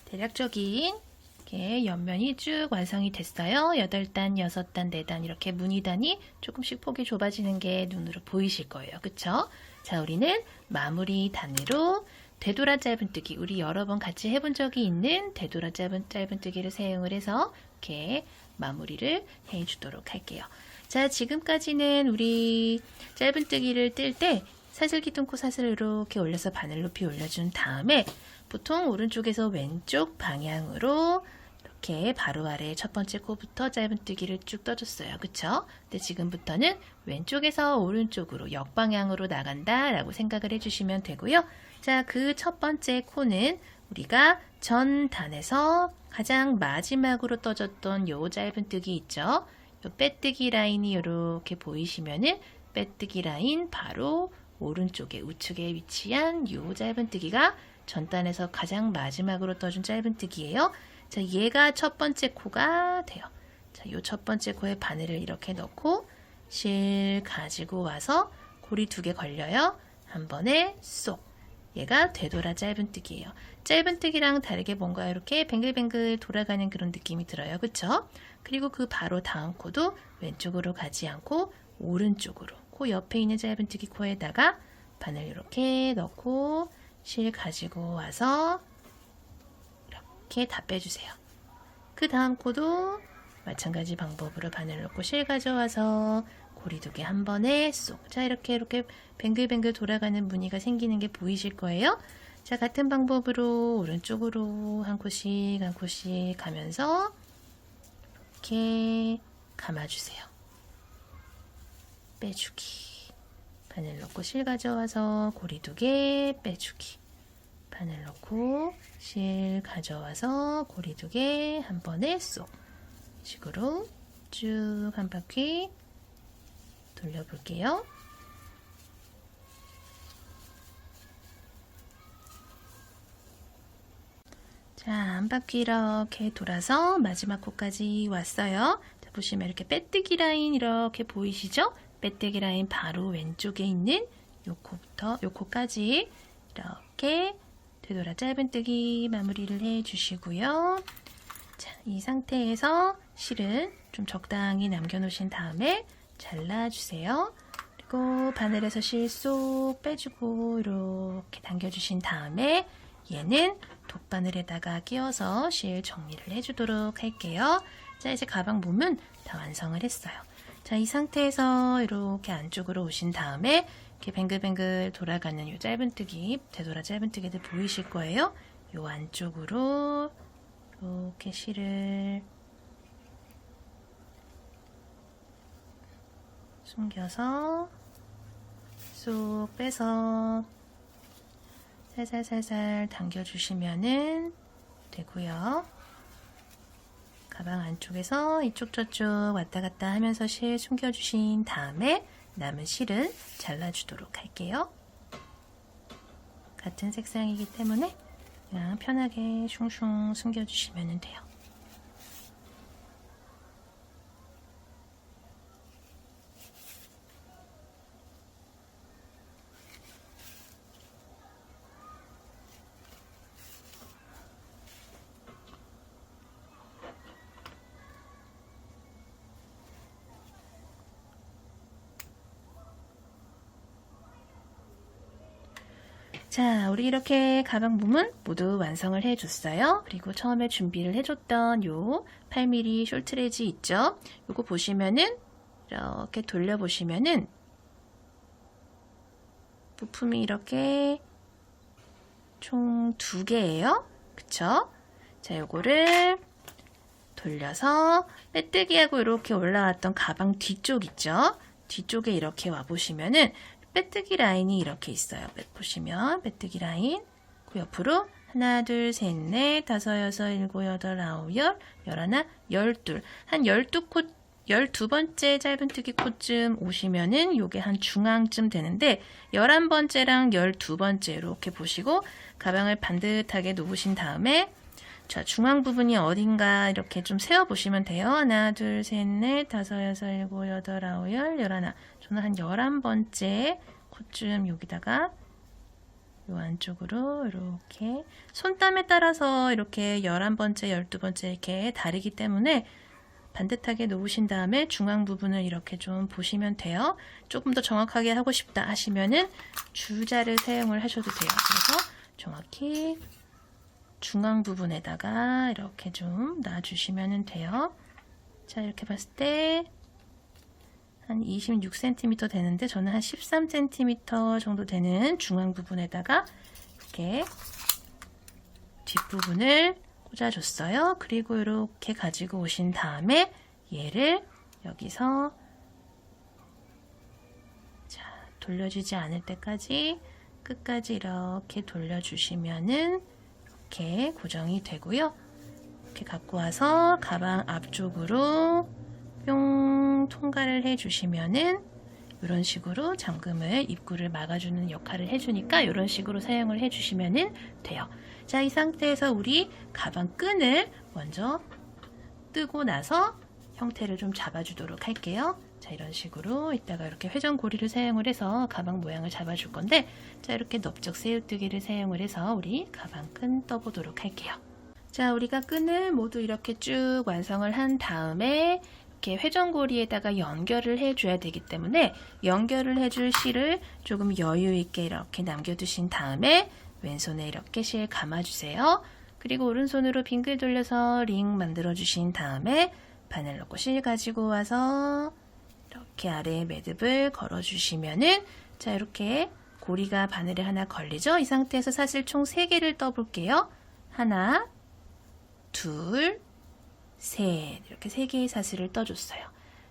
대략적인 이렇게 옆면이 쭉 완성이 됐어요. 8단, 6단, 4단 이렇게 무늬단이 조금씩 폭이 좁아지는 게 눈으로 보이실 거예요. 그쵸? 자, 우리는 마무리 단으로 되돌아 짧은뜨기, 우리 여러 번 같이 해본 적이 있는 되돌아 짧은뜨기를 사용을 해서 이렇게 마무리를 해주도록 할게요. 자, 지금까지는 우리 짧은뜨기를 뜰 때 사슬기둥코 사슬을 이렇게 올려서 바늘 높이 올려준 다음에 보통 오른쪽에서 왼쪽 방향으로 이렇게 바로 아래 첫 번째 코부터 짧은뜨기를 쭉 떠줬어요. 그쵸? 근데 지금부터는 왼쪽에서 오른쪽으로 역방향으로 나간다 라고 생각을 해주시면 되고요. 자, 그 첫 번째 코는 우리가 전 단에서 가장 마지막으로 떠줬던 요 짧은뜨기 있죠? 요 빼뜨기 라인이 이렇게 보이시면은 빼뜨기 라인 바로 오른쪽에 우측에 위치한 요 짧은뜨기가 전단에서 가장 마지막으로 떠준 짧은뜨기예요. 자, 얘가 첫 번째 코가 돼요. 자, 요 첫 번째 코에 바늘을 이렇게 넣고 실 가지고 와서 고리 2개 걸려요. 한 번에 쏙. 얘가 되돌아 짧은뜨기예요. 짧은뜨기랑 다르게 뭔가 이렇게 뱅글뱅글 돌아가는 그런 느낌이 들어요. 그쵸? 그리고 그 바로 다음 코도 왼쪽으로 가지 않고 오른쪽으로 코 옆에 있는 짧은뜨기 코에다가 바늘 이렇게 넣고 실 가지고 와서 이렇게 다 빼주세요. 그 다음 코도 마찬가지 방법으로 바늘 넣고 실 가져와서 고리 2개 한 번에 쏙. 자, 이렇게 뱅글뱅글 돌아가는 무늬가 생기는 게 보이실 거예요. 자, 같은 방법으로 오른쪽으로 한 코씩 한 코씩 가면서 이렇게 감아주세요. 빼주기. 바늘 넣고 실 가져와서 고리 2개 빼주기. 바늘 넣고 실 가져와서 고리 2개 한 번에 쏙. 식으로 쭉 한 바퀴 돌려볼게요. 자, 한 바퀴 이렇게 돌아서 마지막 코까지 왔어요. 자, 보시면 이렇게 빼뜨기 라인 이렇게 보이시죠? 빼뜨기 라인 바로 왼쪽에 있는 요 코부터 요 코까지 이렇게 되돌아 짧은뜨기 마무리를 해주시고요. 자, 이 상태에서 실은 좀 적당히 남겨놓으신 다음에 잘라주세요. 그리고 바늘에서 실 쏙 빼주고 이렇게 당겨주신 다음에 얘는 돗바늘에다가 끼워서 실 정리를 해주도록 할게요. 자, 이제 가방 몸은 다 완성을 했어요. 자, 이 상태에서 이렇게 안쪽으로 오신 다음에 이렇게 뱅글뱅글 돌아가는 요 짧은뜨기, 되돌아 짧은뜨기들 보이실 거예요. 요 안쪽으로 이렇게 실을 숨겨서 쏙 빼서 살살살살 당겨주시면은 되고요. 가방 안쪽에서 이쪽 저쪽 왔다 갔다 하면서 실 숨겨주신 다음에 남은 실은 잘라주도록 할게요. 같은 색상이기 때문에 그냥 편하게 슝슝 숨겨주시면 돼요. 자, 우리 이렇게 가방 부분 모두 완성을 해줬어요. 그리고 처음에 준비를 해줬던 요 8mm 숄트레지 있죠? 요거 보시면은 이렇게 돌려보시면은 부품이 이렇게 총 2개예요. 그쵸? 자, 요거를 돌려서 빼뜨기하고 이렇게 올라왔던 가방 뒤쪽 있죠? 뒤쪽에 이렇게 와보시면은 빼뜨기 라인이 이렇게 있어요. 보시면 빼뜨기 라인 그 옆으로 하나, 둘, 셋, 넷, 다섯, 여섯, 일곱, 여덟, 아홉, 열하나, 12. 한 12번째 짧은뜨기 코쯤 오시면은 요게 한 중앙쯤 되는데 11번째랑 12번째 이렇게 보시고 가방을 반듯하게 놓으신 다음에 자, 중앙 부분이 어딘가 이렇게 좀 세어보시면 돼요. 하나, 둘, 셋, 넷, 다섯, 여섯, 일곱, 여덟, 아홉, 열하나. 저는 한 11번째 코쯤 여기다가 요 안쪽으로 이렇게 손땀에 따라서 이렇게 11번째, 12번째 이렇게 다르기 때문에 반듯하게 놓으신 다음에 중앙 부분을 이렇게 좀 보시면 돼요. 조금 더 정확하게 하고 싶다 하시면은 주자를 사용을 하셔도 돼요. 그래서 정확히 중앙 부분에다가 이렇게 좀 놔주시면 돼요. 자, 이렇게 봤을 때 한 26cm 되는데 저는 한 13cm 정도 되는 중앙 부분에다가 이렇게 뒷부분을 꽂아줬어요. 그리고 이렇게 가지고 오신 다음에 얘를 여기서 자, 돌려주지 않을 때까지 끝까지 이렇게 돌려주시면은 이렇게 고정이 되고요. 이렇게 갖고 와서 가방 앞쪽으로 뿅 통과를 해주시면은 이런 식으로 잠금을 입구를 막아주는 역할을 해주니까 이런 식으로 사용을 해주시면 돼요. 자, 이 상태에서 우리 가방 끈을 먼저 뜨고 나서 형태를 좀 잡아주도록 할게요. 자, 이런 식으로 이따가 이렇게 회전고리를 사용을 해서 가방 모양을 잡아줄 건데 자, 이렇게 넓적 새우뜨기를 사용을 해서 우리 가방 끈 떠보도록 할게요. 자, 우리가 끈을 모두 이렇게 쭉 완성을 한 다음에 이렇게 회전고리에다가 연결을 해줘야 되기 때문에 연결을 해줄 실을 조금 여유 있게 이렇게 남겨두신 다음에 왼손에 이렇게 실 감아주세요. 그리고 오른손으로 빙글 돌려서 링 만들어주신 다음에 바늘 넣고 실 가지고 와서 이렇게 아래에 매듭을 걸어주시면은 자, 이렇게 고리가 바늘에 하나 걸리죠? 이 상태에서 사슬 총 3개를 떠볼게요. 하나, 둘, 셋 이렇게 3개의 사슬을 떠줬어요.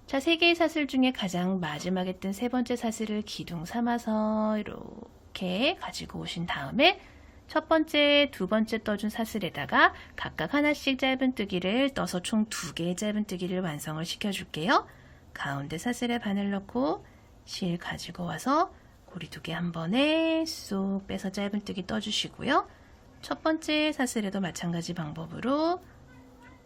자, 3개의 사슬 중에 가장 마지막에 뜬 3번째 사슬을 기둥 삼아서 이렇게 가지고 오신 다음에 첫 번째, 두 번째 떠준 사슬에다가 각각 하나씩 짧은뜨기를 떠서 총 2개의 짧은뜨기를 완성을 시켜줄게요. 가운데 사슬에 바늘 넣고 실 가지고 와서 고리 2개 한 번에 쏙 빼서 짧은뜨기 떠주시고요. 첫 번째 사슬에도 마찬가지 방법으로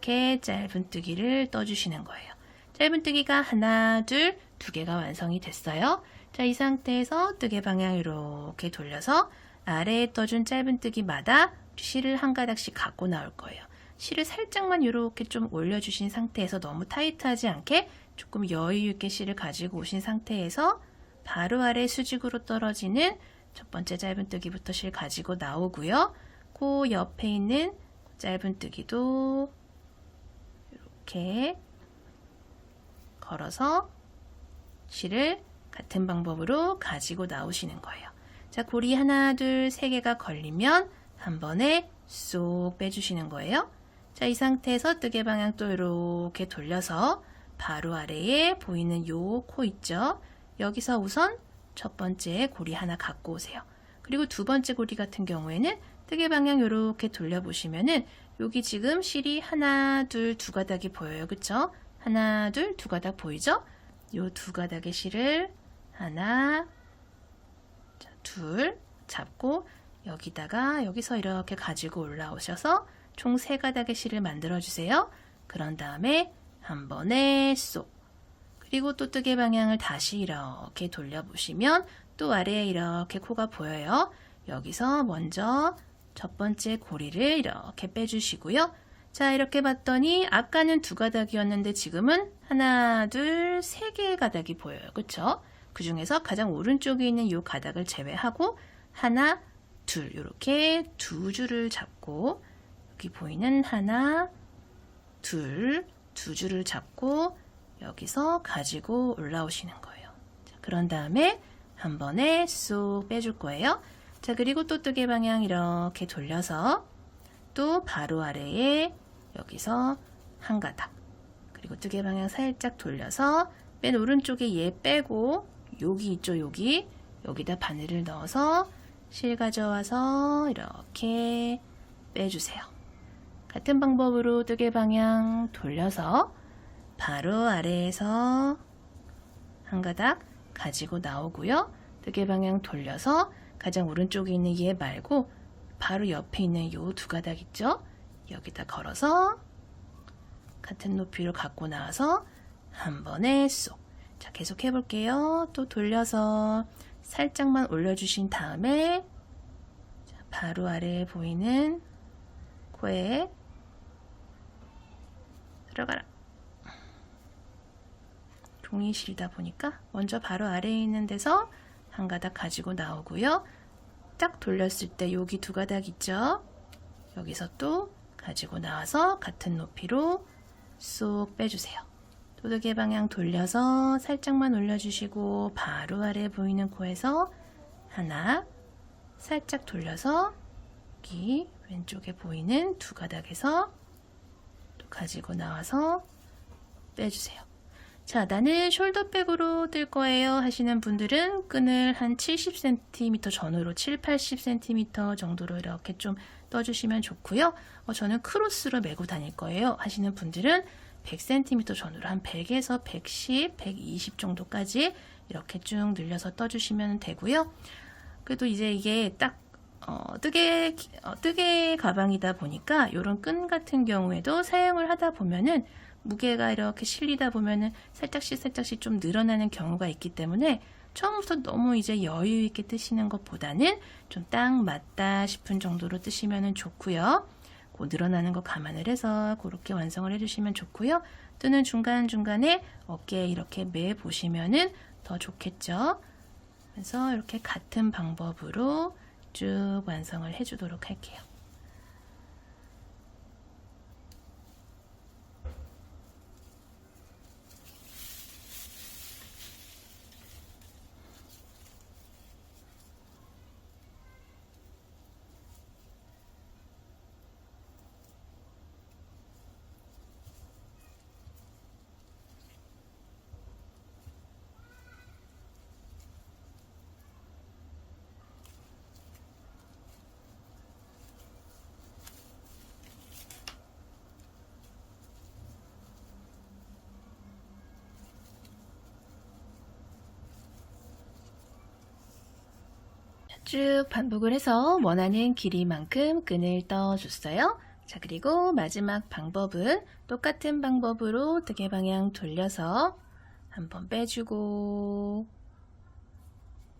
이렇게 짧은뜨기를 떠주시는 거예요. 짧은뜨기가 하나, 둘, 2개가 완성이 됐어요. 자, 이 상태에서 뜨개 방향 이렇게 돌려서 아래에 떠준 짧은뜨기마다 실을 한 가닥씩 갖고 나올 거예요. 실을 살짝만 이렇게 좀 올려주신 상태에서 너무 타이트하지 않게 조금 여유 있게 실을 가지고 오신 상태에서 바로 아래 수직으로 떨어지는 첫 번째 짧은뜨기부터 실 가지고 나오고요. 그 옆에 있는 짧은뜨기도 이렇게 걸어서 실을 같은 방법으로 가지고 나오시는 거예요. 자, 고리 하나, 둘, 세 개가 걸리면 한 번에 쏙 빼주시는 거예요. 자, 이 상태에서 뜨개 방향 또 이렇게 돌려서 바로 아래에 보이는 요 코 있죠? 여기서 우선 첫 번째 고리 하나 갖고 오세요. 그리고 두 번째 고리 같은 경우에는 뜨개 방향 이렇게 돌려보시면은 여기 지금 실이 하나, 둘, 두 가닥이 보여요. 그쵸? 하나, 둘, 두 가닥 보이죠? 요 두 가닥의 실을 하나, 자, 둘 잡고 여기서 이렇게 가지고 올라오셔서 총 세 가닥의 실을 만들어 주세요. 그런 다음에 한 번에 쏙. 그리고 또 뜨개 방향을 다시 이렇게 돌려보시면 또 아래에 이렇게 코가 보여요. 여기서 먼저 첫 번째 고리를 이렇게 빼주시고요. 자, 이렇게 봤더니 아까는 두 가닥이었는데 지금은 하나, 둘, 세 개의 가닥이 보여요. 그쵸? 그 중에서 가장 오른쪽에 있는 이 가닥을 제외하고 하나, 둘 이렇게 두 줄을 잡고 여기 보이는 하나, 둘, 두 줄을 잡고 여기서 가지고 올라오시는 거예요. 자, 그런 다음에 한 번에 쏙 빼줄 거예요. 자, 그리고 또 뜨개 방향 이렇게 돌려서 또 바로 아래에 여기서 한 가닥, 그리고 뜨개 방향 살짝 돌려서 맨 오른쪽에 얘 빼고 여기 있죠, 여기다 바늘을 넣어서 실 가져와서 이렇게 빼주세요. 같은 방법으로 뜨개 방향 돌려서 바로 아래에서 한 가닥 가지고 나오고요. 뜨개 방향 돌려서 가장 오른쪽에 있는 얘 말고 바로 옆에 있는 요 두 가닥 있죠? 여기다 걸어서 같은 높이로 갖고 나와서 한 번에 쏙. 자, 계속 해볼게요. 또 돌려서 살짝만 올려주신 다음에 자, 바로 아래에 보이는 코에 들어가라. 종이 실다 보니까 먼저 바로 아래에 있는 데서 한 가닥 가지고 나오고요. 딱 돌렸을 때 여기 두 가닥 있죠? 여기서 또 가지고 나와서 같은 높이로 쏙 빼주세요. 뜨개 방향 돌려서 살짝만 올려주시고 바로 아래 보이는 코에서 하나 살짝 돌려서 여기 왼쪽에 보이는 두 가닥에서 또 가지고 나와서 빼주세요. 자, 나는 숄더백으로 뜰 거예요 하시는 분들은 끈을 한 70cm 전후로 7, 80cm 정도로 이렇게 좀 떠주시면 좋고요. 저는 크로스로 메고 다닐 거예요 하시는 분들은 100cm 전후로 한 100에서 110, 120 정도까지 이렇게 쭉 늘려서 떠주시면 되고요. 그래도 이제 이게 딱 뜨개 가방이다 보니까 이런 끈 같은 경우에도 사용을 하다 보면은 무게가 이렇게 실리다 보면은 살짝씩 좀 늘어나는 경우가 있기 때문에 처음부터 너무 이제 여유 있게 뜨시는 것보다는 좀 딱 맞다 싶은 정도로 뜨시면 좋고요. 그 늘어나는 거 감안을 해서 그렇게 완성을 해주시면 좋고요. 뜨는 중간중간에 어깨에 이렇게 매 보시면은 더 좋겠죠. 그래서 이렇게 같은 방법으로 쭉 완성을 해주도록 할게요. 쭉 반복을 해서 원하는 길이만큼 끈을 떠줬어요. 자, 그리고 마지막 방법은 똑같은 방법으로 뜨개 방향 돌려서 한번 빼주고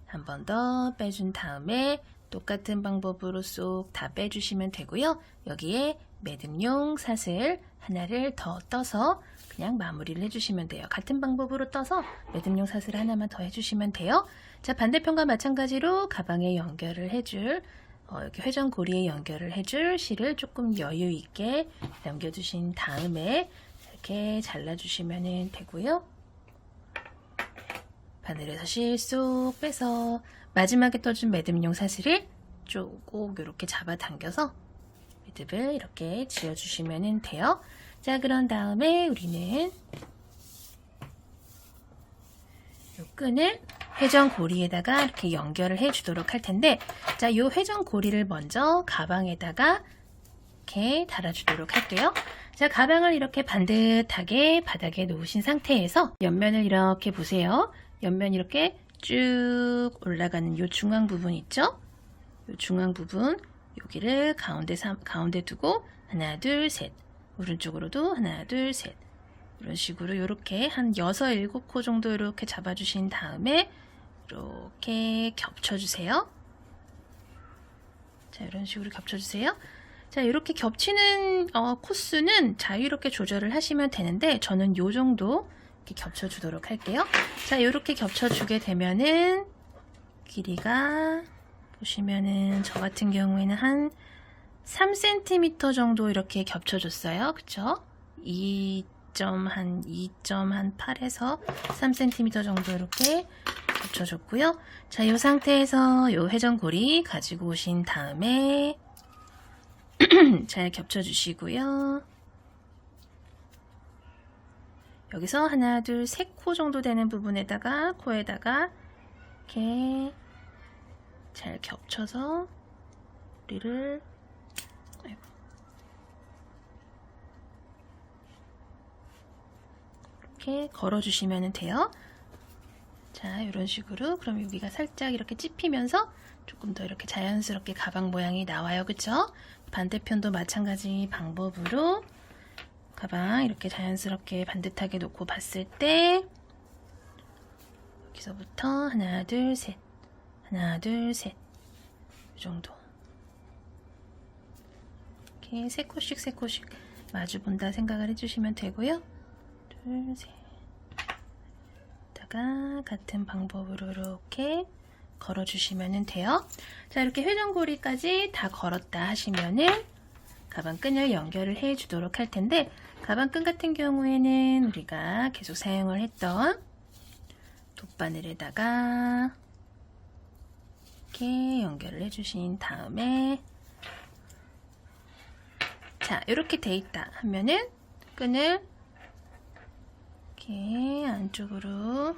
한 번 더 빼준 다음에 똑같은 방법으로 쏙 다 빼주시면 되고요. 여기에 매듭용 사슬 하나를 더 떠서 그냥 마무리를 해주시면 돼요. 같은 방법으로 떠서 매듭용 사슬 하나만 더 해주시면 돼요. 자, 반대편과 마찬가지로 가방에 연결을 해줄 여기 회전고리에 연결을 해줄 실을 조금 여유 있게 남겨주신 다음에 이렇게 잘라주시면 되고요. 바늘에서 실 쏙 빼서 마지막에 떠준 매듭용 사슬을 꼭 이렇게 잡아당겨서 매듭을 이렇게 지어주시면 돼요. 자, 그런 다음에 우리는 이 끈을 회전고리에다가 이렇게 연결을 해주도록 할 텐데, 자, 이 회전고리를 먼저 가방에다가 이렇게 달아주도록 할게요. 자, 가방을 이렇게 반듯하게 바닥에 놓으신 상태에서 옆면을 이렇게 보세요. 옆면 이렇게 쭉 올라가는 이 중앙 부분 있죠? 이 중앙 부분, 여기를 가운데 두고 하나, 둘, 셋. 오른쪽으로도 하나, 둘, 셋. 이런 식으로 이렇게 한 6, 7코 정도 이렇게 잡아주신 다음에 이렇게 겹쳐주세요. 자, 이런 식으로 겹쳐주세요. 자, 이렇게 겹치는 코스는 자유롭게 조절을 하시면 되는데, 저는 요 정도 이렇게 겹쳐주도록 할게요. 자, 이렇게 겹쳐주게 되면은 길이가 보시면은 저 같은 경우에는 한 3cm 정도 이렇게 겹쳐줬어요. 그쵸? 2.8에서 3cm 정도 이렇게 겹쳐줬고요. 자, 이 상태에서 이 회전고리 가지고 오신 다음에 잘 겹쳐주시고요. 여기서 하나, 둘, 3코 정도 되는 부분에다가 코에다가 이렇게 잘 겹쳐서 우리를 이렇게 걸어주시면 돼요. 자, 이런 식으로. 그럼 여기가 살짝 이렇게 찝히면서 조금 더 이렇게 자연스럽게 가방 모양이 나와요. 그쵸? 반대편도 마찬가지 방법으로 가방 이렇게 자연스럽게 반듯하게 놓고 봤을 때 여기서부터 하나, 둘, 셋. 하나, 둘, 셋. 이 정도. 이렇게 3코씩 3코씩 마주 본다 생각을 해주시면 되고요. 둘, 셋. 다가 같은 방법으로 이렇게 걸어주시면 돼요. 자, 이렇게 회전고리까지 다 걸었다 하시면은 가방 끈을 연결을 해 주도록 할 텐데, 가방 끈 같은 경우에는 우리가 계속 사용을 했던 돗바늘에다가 이렇게 연결을 해 주신 다음에, 자, 이렇게 돼 있다 하면은 끈을 이렇게 안쪽으로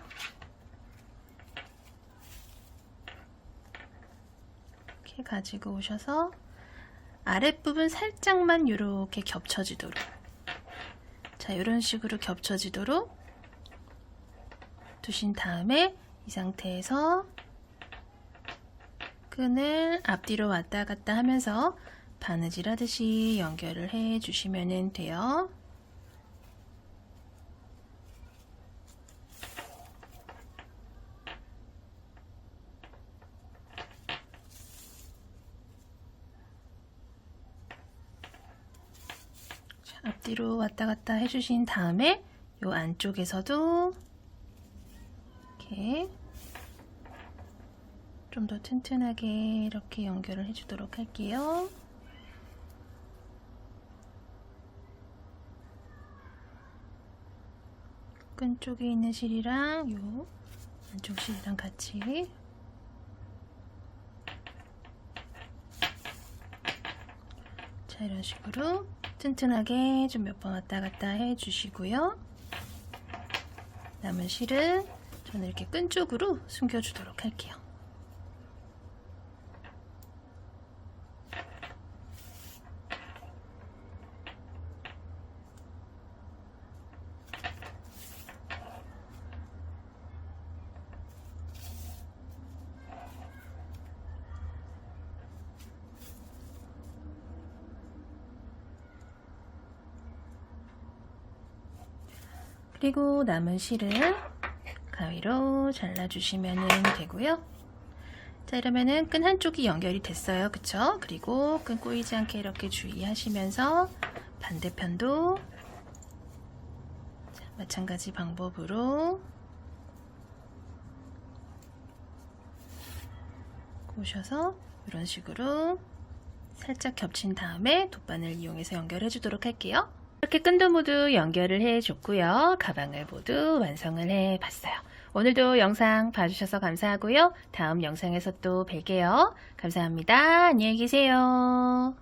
이렇게 가지고 오셔서 아랫부분 살짝만 이렇게 겹쳐지도록, 자, 이런 식으로 겹쳐지도록 두신 다음에 이 상태에서 끈을 앞뒤로 왔다 갔다 하면서 바느질 하듯이 연결을 해 주시면 돼요. 앞뒤로 왔다 갔다 해주신 다음에 요 안쪽에서도 이렇게 좀 더 튼튼하게 이렇게 연결을 해주도록 할게요. 끈 쪽에 있는 실이랑 요 안쪽 실이랑 같이 자, 이런 식으로 튼튼하게 좀 몇 번 왔다 갔다 해주시고요. 남은 실은 저는 이렇게 끈 쪽으로 숨겨주도록 할게요. 그리고 남은 실은 가위로 잘라주시면 되고요. 자, 이러면은 끈 한쪽이 연결이 됐어요. 그쵸? 그리고 끈 꼬이지 않게 이렇게 주의하시면서 반대편도 자, 마찬가지 방법으로 꼬셔서 이런 식으로 살짝 겹친 다음에 돗바늘 이용해서 연결해 주도록 할게요. 이렇게 끈도 모두 연결을 해줬고요. 가방을 모두 완성을 해봤어요. 오늘도 영상 봐주셔서 감사하고요. 다음 영상에서 또 뵐게요. 감사합니다. 안녕히 계세요.